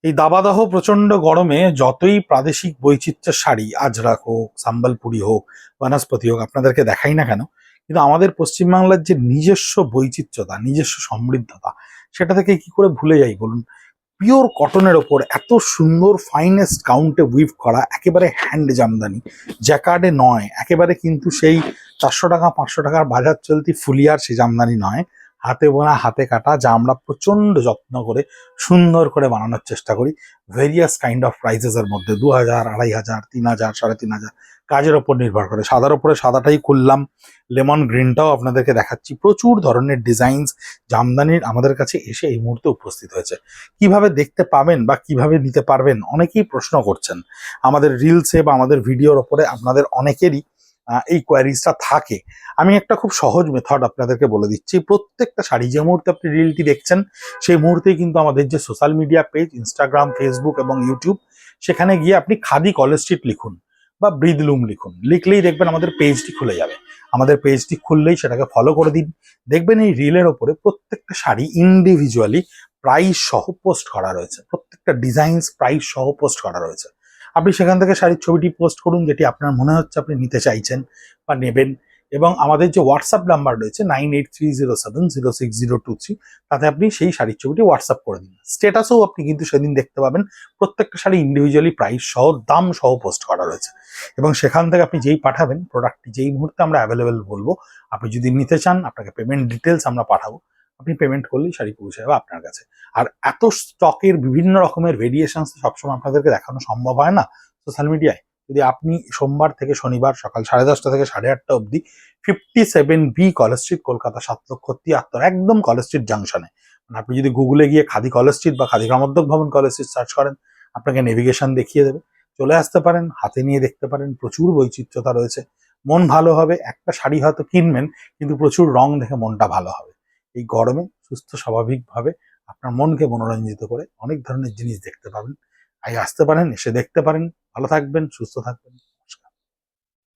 এই দাবাদহ প্রচন্ড গরমে যতই প্রাদেশিক বৈচিত্র্যের শাড়ি আজরাক হোক, সম্বলপুরি হোক, বনস্পতি হোক আপনাদেরকে দেখাই না কেন, কিন্তু আমাদের পশ্চিমবাংলার যে নিজস্ব বৈচিত্র্যতা, নিজস্ব সমৃদ্ধতা, সেটা থেকে কি করে ভুলে যাই বলুন? পিওর কটনের ওপর এত সুন্দর ফাইনেস্ট কাউন্টে উইভ করা, একেবারে হ্যান্ড জামদানি, জ্যাকার্ডে নয়, একেবারে কিন্তু সেই 400 টাকা 500 টাকার বাজার চলতি ফুলিয়ার সে জামদানি নয়, হাতে বোনা হাতে কাটা, যা আমরা প্রচন্ড যত্ন করে সুন্দর করে বানানোর চেষ্টা করি ভেরিয়াস কাইন্ড অফ প্রাইসেস এর মধ্যে। 2000, 2500, 3000, 3500, কাজের ওপর নির্ভর করে। সাদার ওপরে সাদাটাই খুললাম, লেমন গ্রিনটাও আপনাদেরকে দেখাচ্ছি। প্রচুর ধরনের ডিজাইনস জামদানির আমাদের কাছে এসে এই মুহূর্তে উপস্থিত হয়েছে। কিভাবে দেখতে পাবেন বা কিভাবে নিতে পারবেন অনেকেই প্রশ্ন করছেন। আমাদের রিলসে বা আমাদের ভিডিওর ওপরে আপনাদের অনেকেরই এই কোয়ারিজটা থাকে। আমি একটা খুব সহজ মেথড আপনাদেরকে বলে দিচ্ছি। প্রত্যেকটা শাড়ি যে মুহূর্তে আপনি রিলটি দেখছেন, সেই মুহূর্তেই কিন্তু আমাদের যে social media page, Instagram, Facebook এবং ইউটিউব, সেখানে গিয়ে আপনি খাদি কলেজ স্ট্রিট লিখুন বা ব্রিদলুম লিখুন, লিখলেই দেখবেন আমাদের পেজটি খুলে যাবে। আমাদের পেজটি খুললেই সেটাকে ফলো করে দিন। দেখবেন এই রিলের ওপরে প্রত্যেকটা শাড়ি ইন্ডিভিজুয়ালি প্রাইস সহ পোস্ট করা রয়েছে, প্রত্যেকটা ডিজাইনস প্রাইস সহ পোস্ট করা রয়েছে। আপনি সেখান থেকে শাড়ির ছবিটি পোস্ট করুন যেটি আপনার মনে হচ্ছে আপনি নিতে চাইছেন বা নেবেন, এবং আমাদের যে হোয়াটসঅ্যাপ নাম্বার রয়েছে 9830706023, তাতে আপনি সেই শাড়ির ছবিটি হোয়াটসঅ্যাপ করে দিন। স্টেটাসেও আপনি কিন্তু সেদিন দেখতে পাবেন প্রত্যেকটা শাড়ি ইন্ডিভিজুয়ালি প্রাইস সহ, দাম সহ পোস্ট করা রয়েছে। এবং সেখান থেকে আপনি যেই পাঠাবেন, প্রোডাক্টটি যেই মুহূর্তে আমরা অ্যাভেলেবেল বলবো, আপনি যদি নিতে চান আপনাকে পেমেন্ট ডিটেলস আমরা পাঠাবো, আপনি পেমেন্ট করলেই শাড়ি পৌঁছে যাবে আপনার কাছে। আর এত স্টকের বিভিন্ন রকমের ভেরিয়েশনস সবসময় আপনাদেরকে দেখানো সম্ভব হয় না সোশ্যাল মিডিয়ায়। যদি আপনি সোমবার থেকে শনিবার সকাল 10:30 থেকে 8:30 অবধি 57B কলেজ স্ট্রিট, কলকাতা 7,73,000, একদম কলেজ স্ট্রিট জাংশনে, মানে আপনি যদি গুগলে গিয়ে খাদি কলেজ স্ট্রিট বা খাদি গ্রামোদ্যোগ ভবন কলেজ স্ট্রিট সার্চ করেন, আপনাকে নেভিগেশন দেখিয়ে দেবে। চলে আসতে পারেন, হাতে নিয়ে দেখতে পারেন, প্রচুর বৈচিত্র্যতা রয়েছে। মন ভালো হবে। একটা শাড়ি হয়তো কিনবেন, কিন্তু প্রচুর রং দেখে মনটা ভালো হবে। এই গরমে সুস্থ স্বাভাবিকভাবে আপনার মনকে মনোরঞ্জিত করে অনেক ধরনের জিনিস দেখতে পাবেন। আগে আসতে পারেন, এসে দেখতে পারেন। ভালো থাকবেন, সুস্থ থাকবেন।